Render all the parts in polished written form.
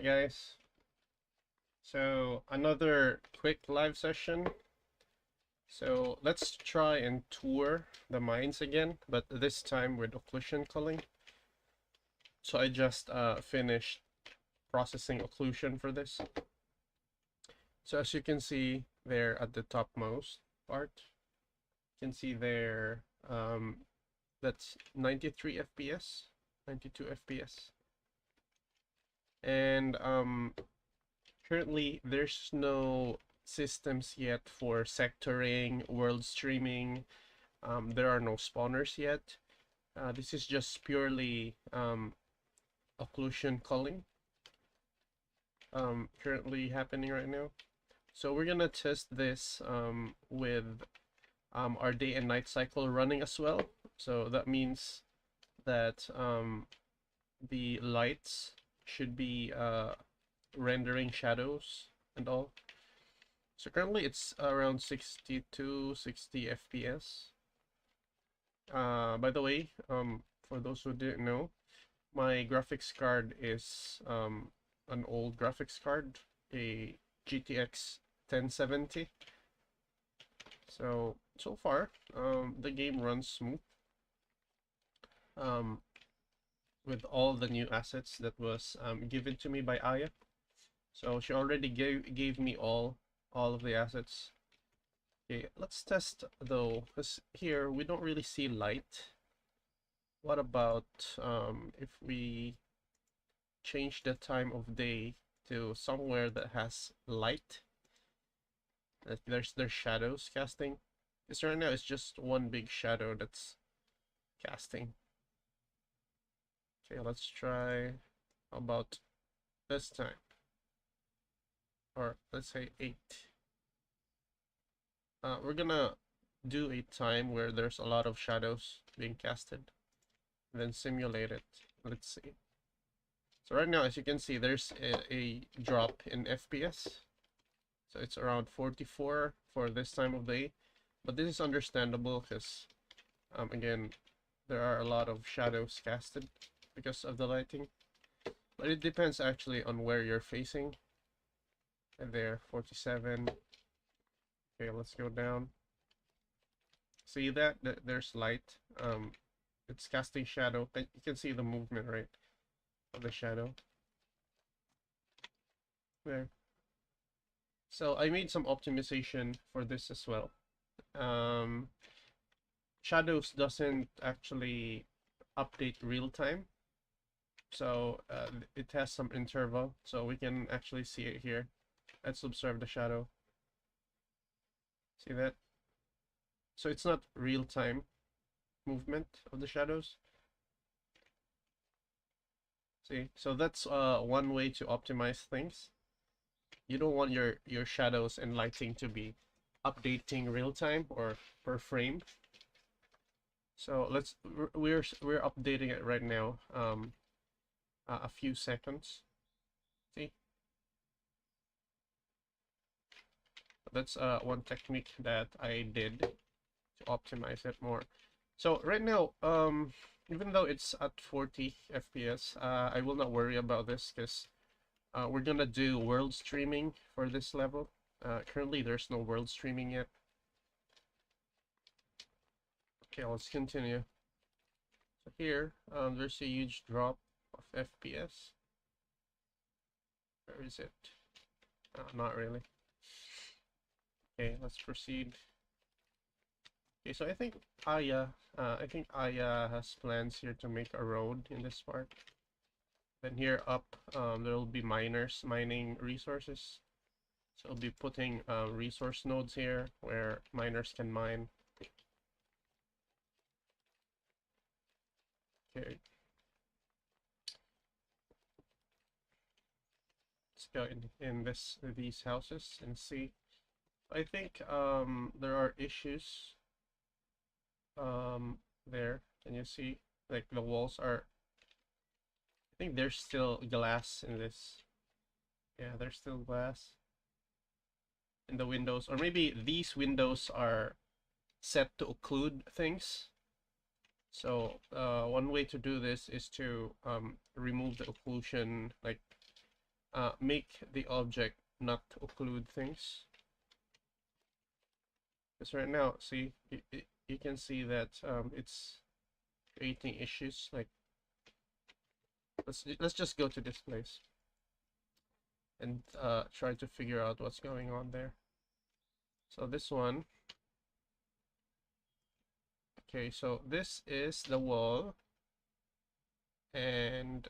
guys. So another quick live session. So let's try and tour the mines again, but this time with occlusion culling. So I just finished processing occlusion for this. So as you can see there at the topmost part, you can see there that's 93 FPS, 92 FPS. And currently there's no systems yet for sectoring, world streaming. There are no spawners yet. This is just purely occlusion culling currently happening right now. So we're gonna test this with our day and night cycle running as well. So that means that the lights should be rendering shadows and all. So currently it's around 62, 60 FPS. By the way, for those who didn't know, my graphics card is an old graphics card, a GTX 1070. So far, the game runs smooth. With all the new assets that was given to me by Aya. So she already gave me all of the assets. Okay, let's test though, because here we don't really see light. What about if we change the time of day to somewhere that has light? There's shadows casting. Because right now it's just one big shadow that's casting. Okay, let's try about this time. Or let's say 8. We're gonna do a time where there's a lot of shadows being casted, then simulate it. Let's see. So right now, as you can see, there's a drop in FPS. So it's around 44 for this time of day, but this is understandable because, again, there are a lot of shadows casted because of the lighting. But it depends actually on where you're facing. And there, 47. Okay, let's go down. See that? There's light. It's casting shadow. You can see the movement, right, of the shadow. There. So I made some optimization for this as well. Shadows doesn't actually update real time. So it has some interval. So we can actually see it here. Let's observe the shadow. See that? So it's not real-time movement of the shadows. See, so that's one way to optimize things. You don't want your shadows and lighting to be updating real-time or per frame. So we're updating it right now. A few seconds. See. That's one technique that I did to optimize it more. So right now, even though it's at 40 FPS, I will not worry about this because we're gonna do world streaming for this level. Currently, there's no world streaming yet. Okay, let's continue. So here, there's a huge drop of FPS. Where is it? Not really. Okay, let's proceed. Okay, so I think Aya has plans here to make a road in this part. Then here up, there will be miners mining resources. So I'll be putting resource nodes here where miners can mine. Okay. Let's go in these houses and see. I think there are issues there. Can you see? Like the walls are, I think there's still glass in this. Yeah, there's still glass in the windows, or maybe these windows are set to occlude things. So one way to do this is to remove the occlusion, like make the object not occlude things. Because right now, see, you can see that it's creating issues. Like, let's just go to this place and try to figure out what's going on there. So this one, okay, so this is the wall, and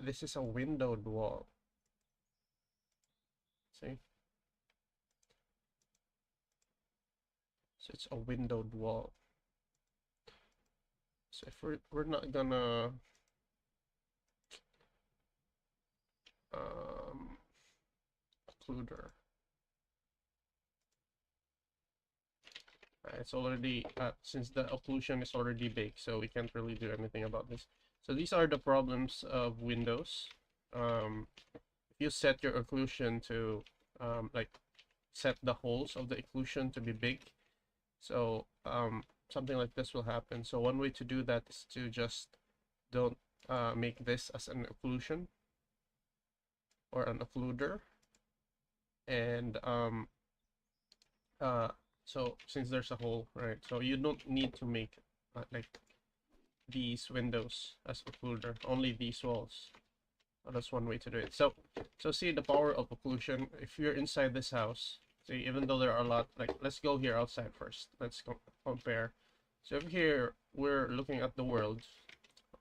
this is a windowed wall. See? So it's a windowed wall. So if we're not gonna occluder. It's already since the occlusion is already baked, so we can't really do anything about this. So these are the problems of Windows. If you set your occlusion to like set the holes of the occlusion to be big, so something like this will happen. So one way to do that is to just don't make this as an occlusion or an occluder, and so since there's a hole, right, so you don't need to make like these windows as occluder, only these walls. So that's one way to do it. So see the power of occlusion. If you're inside this house, see, even though there are a lot, like, let's go here outside first. Let's compare. So over here we're looking at the world.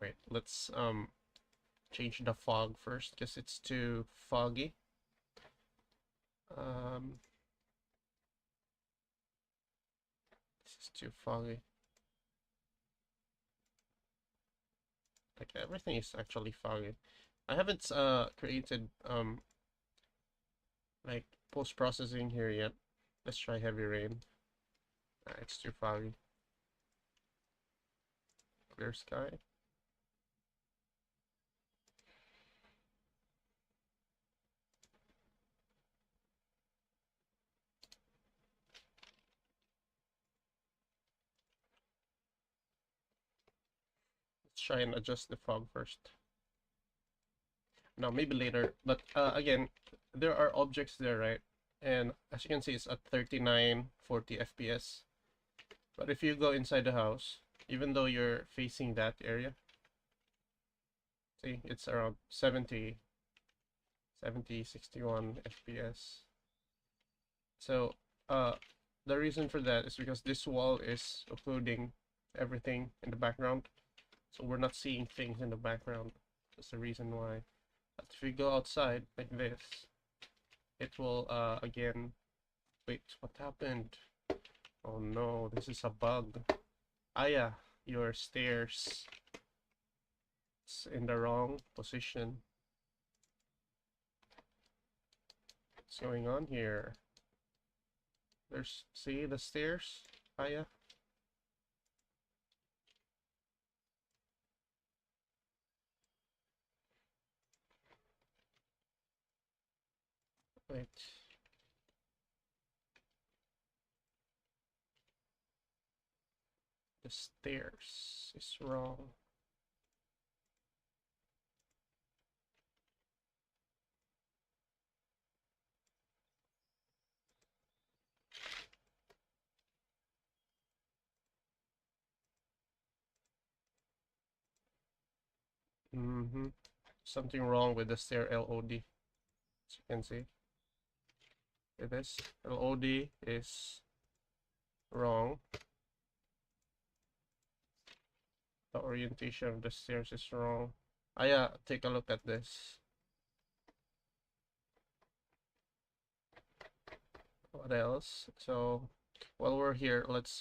Wait, let's change the fog first because it's too foggy. This is too foggy. Like, everything is actually foggy. I haven't created like post-processing here yet. Let's try heavy rain. It's too foggy. Clear sky. Let's try and adjust the fog first. No, maybe later, but again, there are objects there, right? And as you can see, it's at 39, 40 FPS. But if you go inside the house, even though you're facing that area, see, it's around 70, 61 FPS. So the reason for that is because this wall is occluding everything in the background. So we're not seeing things in the background. That's the reason why. But if we go outside like this, it will again, wait, what happened? Oh no, this is a bug. Ah yeah, your stairs, it's in the wrong position. What's going on here? There's, see the stairs? Ah yeah. Wait. The stairs is wrong. Something wrong with the stair LOD. As you can see. This LOD is wrong. The orientation of the stairs is wrong. Ah yeah, take a look at this. What else? So while we're here, let's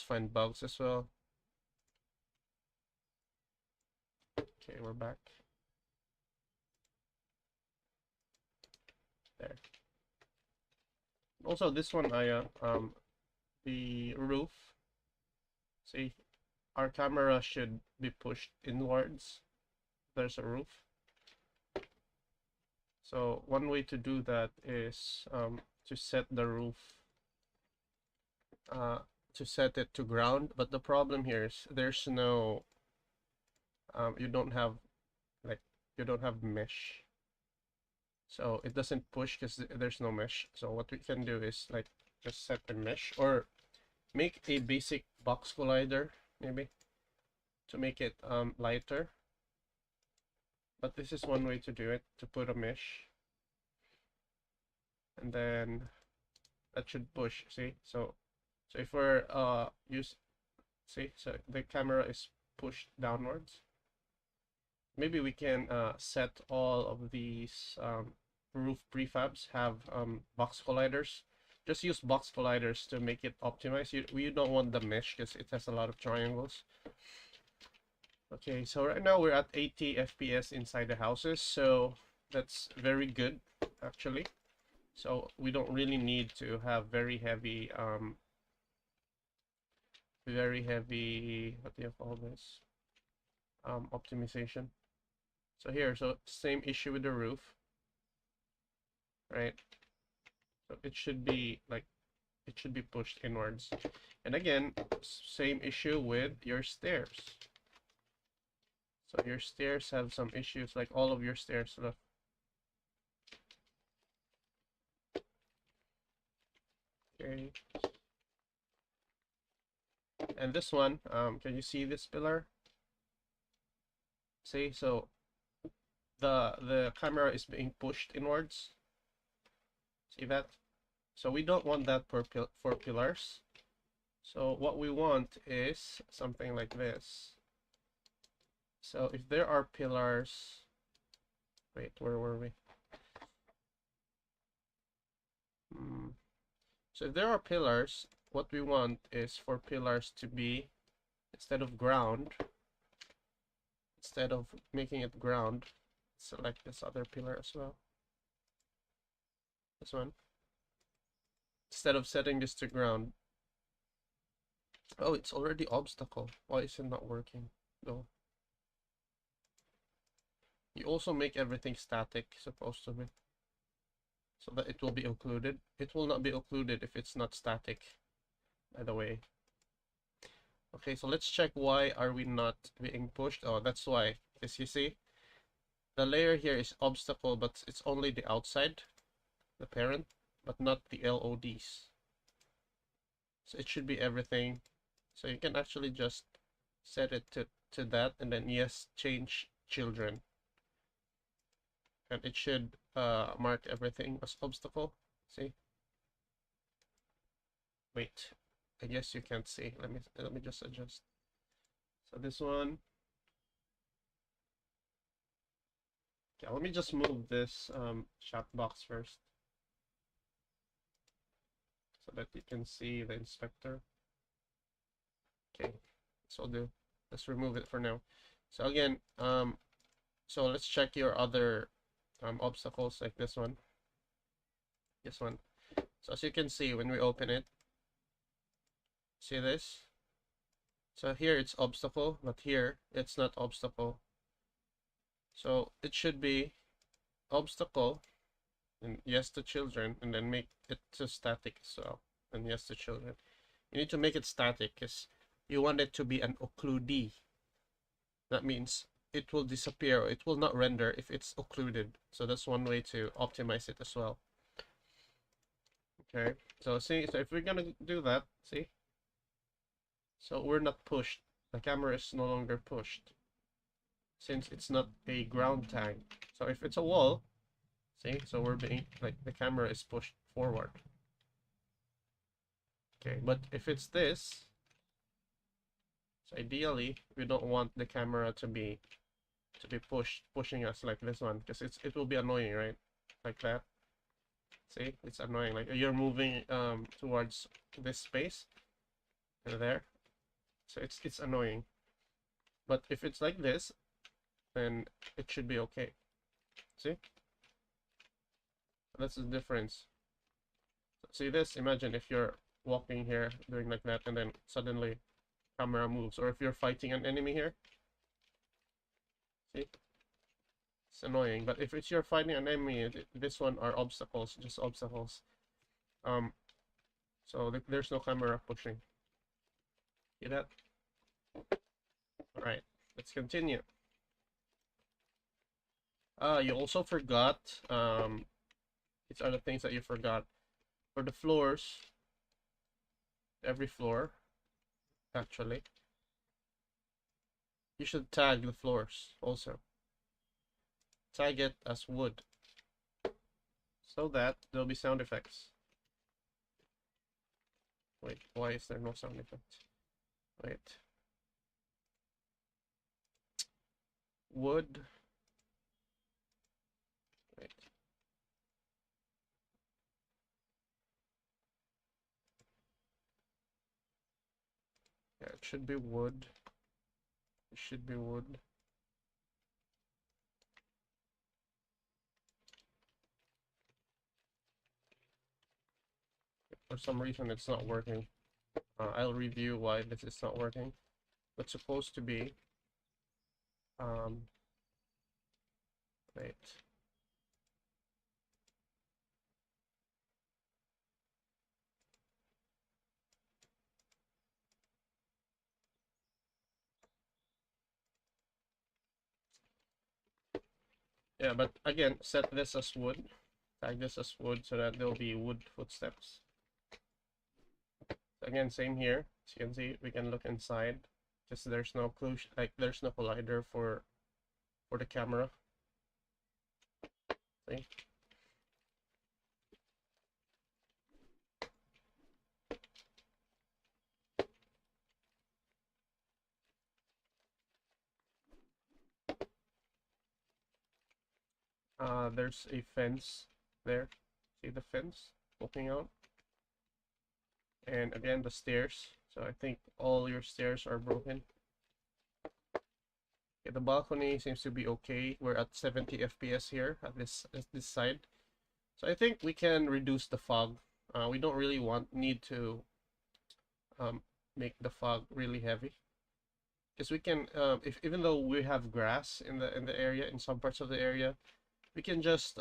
find bugs as well. Okay, we're back. There. Also this one, the roof. See, our camera should be pushed inwards. There's a roof. So one way to do that is to set the roof, to set it to ground. But the problem here is there's no, you don't have like you don't have mesh. So it doesn't push because there's no mesh. So what we can do is like just set a mesh or make a basic box collider maybe to make it lighter. But this is one way to do it, to put a mesh. And then that should push, see? So if we're see, so the camera is pushed downwards. Maybe we can set all of these roof prefabs have box colliders. Just use box colliders to make it optimized. You don't want the mesh because it has a lot of triangles. Okay, so right now we're at 80 FPS inside the houses, so that's very good actually. So we don't really need to have very heavy what do you call this, optimization. So here, so same issue with the roof, right? So it should be like, it should be pushed inwards. And again, same issue with your stairs. So your stairs have some issues, like all of your stairs, look. Okay. And this one, can you see this pillar? See, so the camera is being pushed inwards. See that? So we don't want that for pillars. So what we want is something like this. So if there are pillars, wait, where were we? So if there are pillars, what we want is for pillars to be, instead of making it ground, select this other pillar as well. This one. Instead of setting this to ground. Oh, it's already obstacle. Why is it not working though? You also make everything static, supposed to be, so that it will be occluded. It will not be occluded if it's not static, by the way. Okay, so let's check why are we not being pushed. Oh, that's why. As you see, the layer here is obstacle, but it's only the outside, the parent, but not the LODs. So it should be everything. So you can actually just set it to that, and then yes, change children. And it should mark everything as obstacle. See? Wait, I guess you can't see. Let me just adjust. So this one. Okay, let me just move this chat box first, so that you can see the inspector. Okay, so let's remove it for now. So again, so let's check your other obstacles, like this one. This one. So as you can see, when we open it, see this? So here it's obstacle, but here it's not obstacle. So it should be obstacle, and yes to children, and then make it to static as well, and yes to children. You need to make it static because you want it to be an occludee. That means it will disappear, or it will not render if it's occluded. So that's one way to optimize it as well. Okay, so see, so if we're gonna do that, see? So we're not pushed. The camera is no longer pushed, since it's not a ground tag. So if it's a wall, see, so we're being, like, the camera is pushed forward. Okay, but if it's this, so ideally we don't want the camera to be pushing us like this one, because it will be annoying, right? Like that. See, it's annoying. Like you're moving towards this space and there, so it's annoying. But if it's like this, then it should be okay. See, that's the difference. See this? Imagine if you're walking here doing like that, and then suddenly camera moves, or if you're fighting an enemy here. See, it's annoying. But if it's you're fighting an enemy, this one are obstacles, just obstacles. So there's no camera pushing. See that? All right, let's continue. You also forgot, these are the things that you forgot. For the floors, every floor, actually, you should tag the floors also. Tag it as wood, so that there'll be sound effects. Wait, why is there no sound effects? Wait. Wood. Wait. Yeah, it should be wood. It should be wood. For some reason, it's not working. I'll review why this is not working. It's supposed to be. Wait. Yeah, but again, set this as wood. Tag this as wood so that there'll be wood footsteps. Again, same here. As you can see, we can look inside. Just there's no occlusion, like there's no collider for the camera. See? There's a fence there. See the fence poking out? And again, the stairs. So I think all your stairs are broken. Okay, the balcony seems to be okay. We're at 70 FPS here at this side. So I think we can reduce the fog. We don't really need to make the fog really heavy, because we can, if even though we have grass in the area, in some parts of the area, we can just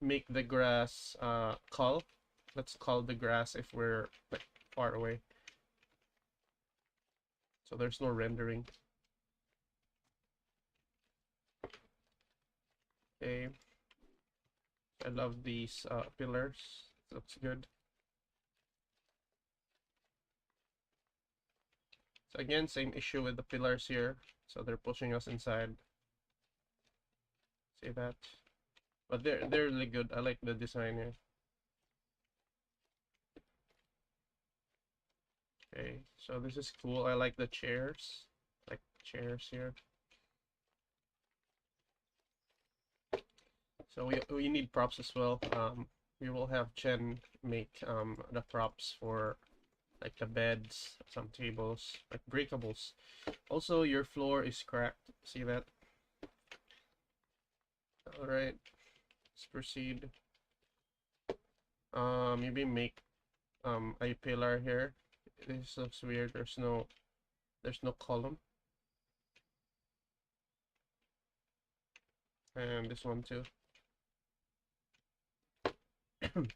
make the grass cull. Let's cull the grass if we're like far away, so there's no rendering. Okay, I love these pillars. Looks good. So again, same issue with the pillars here. So they're pushing us inside. See that? But they're really good. I like the design here. Okay, so this is cool. I like the chairs. Like chairs here. So we need props as well. We will have Chen make the props for like the beds, some tables, like breakables. Also, your floor is cracked. See that? All right, let's proceed. Maybe make a pillar here. This looks weird. There's no column. And this one too. Okay,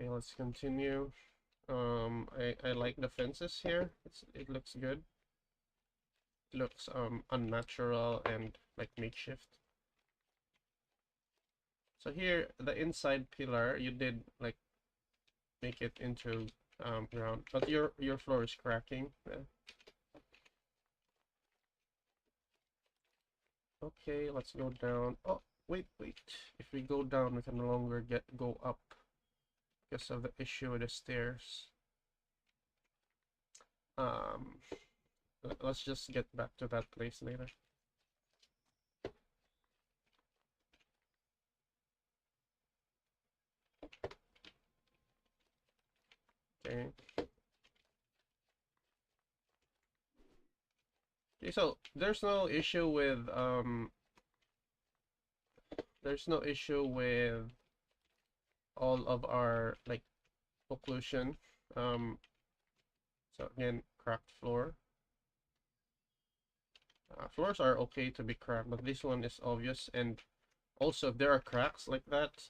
let's continue. I like the fences here. It looks good. It looks unnatural and like makeshift. So here, the inside pillar, you did like make it into ground, but your floor is cracking. Yeah. Okay, let's go down. Oh, wait. If we go down, we can no longer go up because of the issue with the stairs. Let's just get back to that place later. Okay. Okay, so there's no issue with all of our like occlusion. So again, cracked floor. Floors are okay to be cracked, but this one is obvious. And also, if there are cracks like that,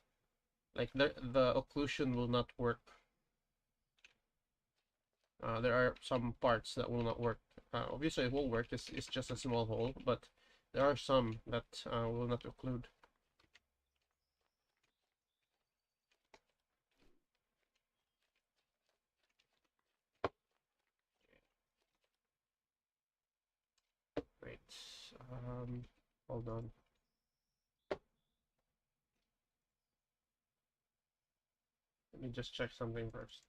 like the occlusion will not work. There are some parts that will not work. Obviously, it will work. It's just a small hole, but There are some that will not occlude. Wait, hold on. Let me just check something first.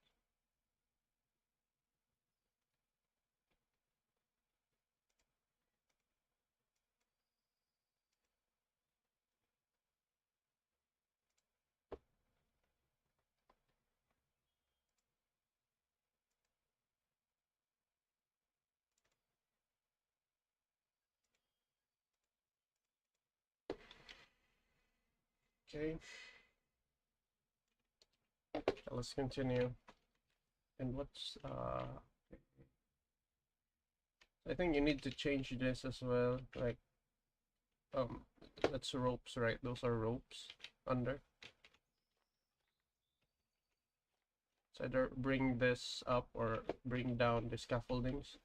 Okay, let's continue. And what's I think you need to change this as well. Like that's ropes, right? Those are ropes under. So either bring this up or bring down the scaffoldings.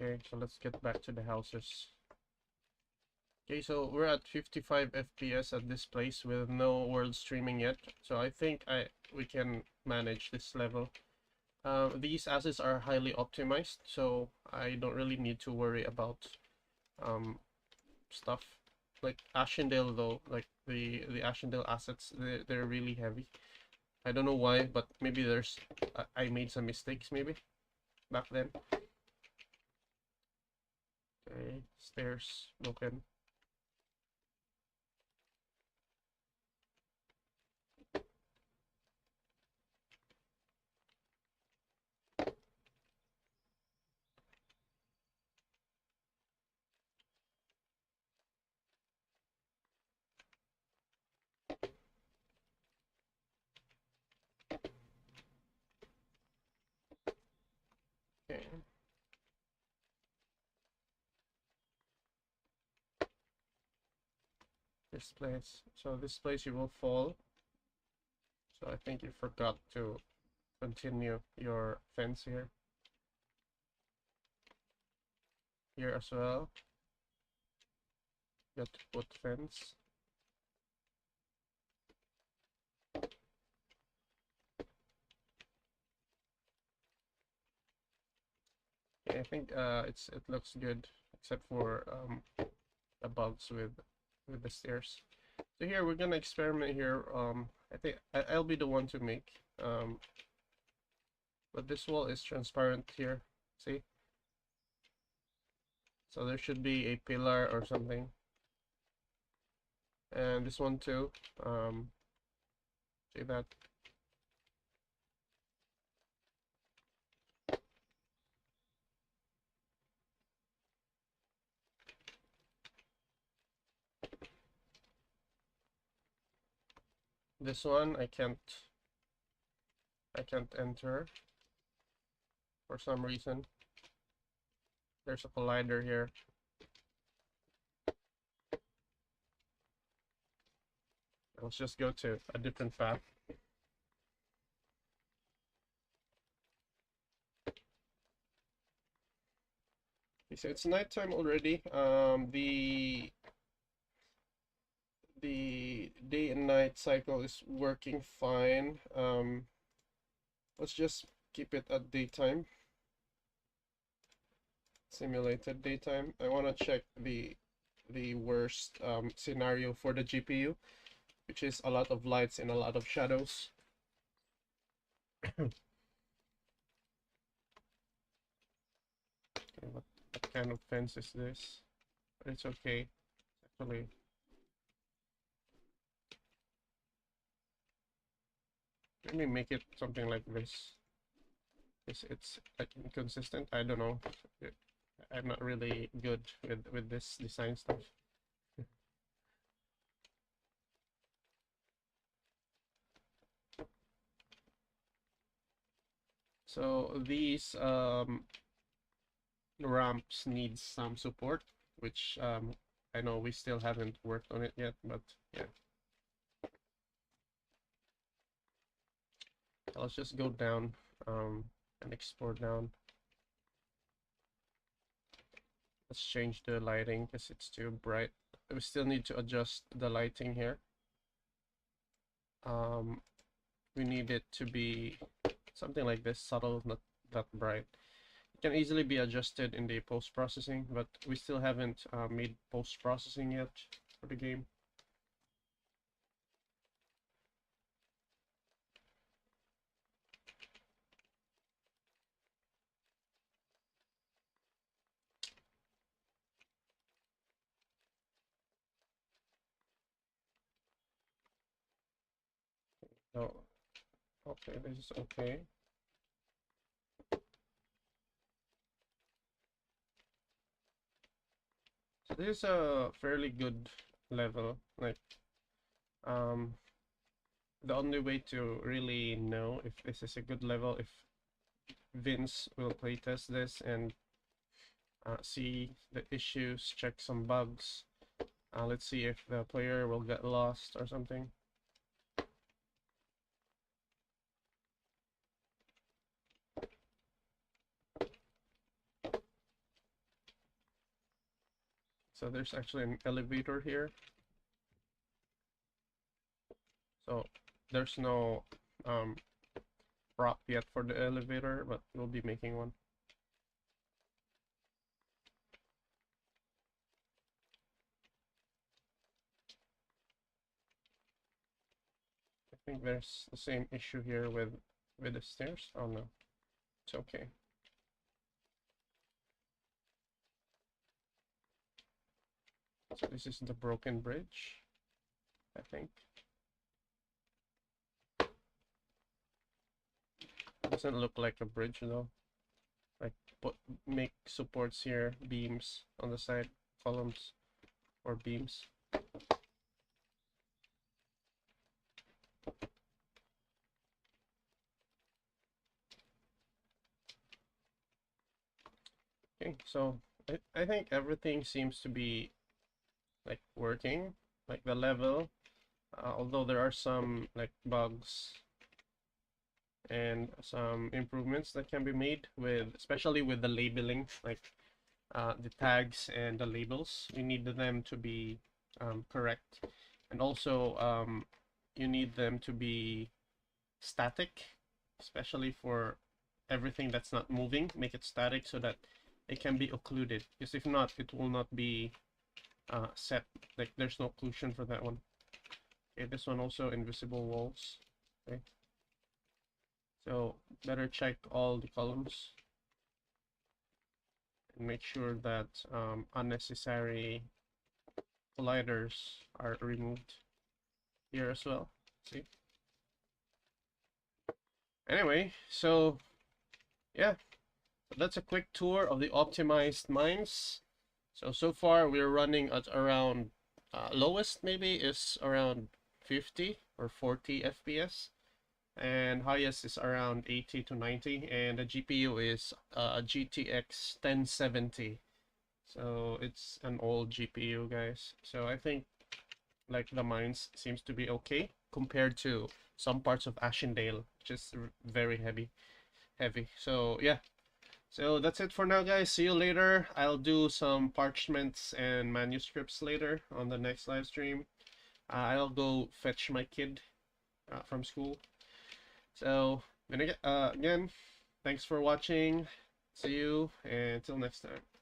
Okay, so let's get back to the houses. Okay, so we're at 55 FPS at this place with no world streaming yet. So I think we can manage this level. These assets are highly optimized, so I don't really need to worry about stuff. Like Ashendale though, like the Ashendale assets, they're really heavy. I don't know why, but maybe there's I made some mistakes maybe back then. Okay, stairs broken. Okay. This place. So this place you will fall. So I think you forgot to continue your fence here. Here as well. You have to put fence. Yeah, I think it looks good except for the bugs with the stairs. So here we're gonna experiment here. I think I'll be the one to make. But this wall is transparent here. See? So there should be a pillar or something. And this one too. See that? This one I can't enter for some reason. There's a collider here. Let's just go to a different path. Okay, so it's nighttime already. The day and night cycle is working fine. Let's just keep it at daytime. Simulated daytime. I want to check the worst scenario for the GPU, which is a lot of lights and a lot of shadows. Okay, what kind of fence is this? But it's okay. Actually, let me make it something like this. It's like inconsistent. I don't know. I'm not really good with this design stuff. So these ramps need some support, which I know we still haven't worked on it yet, but yeah. So let's just go down and explore down. Let's change the lighting because it's too bright. We still need to adjust the lighting here. We need it to be something like this, subtle, not that bright. It can easily be adjusted in the post-processing, but we still haven't made post-processing yet for the game. So, okay, this is okay. So this is a fairly good level. Like, the only way to really know if this is a good level, if Vince will playtest this and see the issues, check some bugs. Let's see if the player will get lost or something. So there's actually an elevator here. So there's no prop yet for the elevator, but we'll be making one. I think there's the same issue here with the stairs. Oh no, it's okay. So this is the broken bridge, I think. Doesn't look like a bridge though. Like make supports here, beams on the side, columns or beams. Okay, so I think everything seems to be like working, like the level, although there are some like bugs and some improvements that can be made with, especially with the labeling, like the tags and the labels. You need them to be correct, and also you need them to be static, especially for everything that's not moving. Make it static so that it can be occluded, because if not, it will not be set. Like there's no occlusion for that one. Okay, this one also invisible walls. Okay, so better check all the columns and make sure that unnecessary colliders are removed here as well. See? Anyway, so yeah, that's a quick tour of the optimized mines. So far we're running at around lowest maybe is around 50 or 40 FPS, and highest is around 80 to 90, and the GPU is a GTX 1070. So it's an old GPU, guys. So I think like the mines seems to be okay compared to some parts of Ashendale, which is very heavy. So yeah, so that's it for now, guys. See you later. I'll do some parchments and manuscripts later on the next live stream. I'll go fetch my kid from school. So again, thanks for watching. See you, and until next time.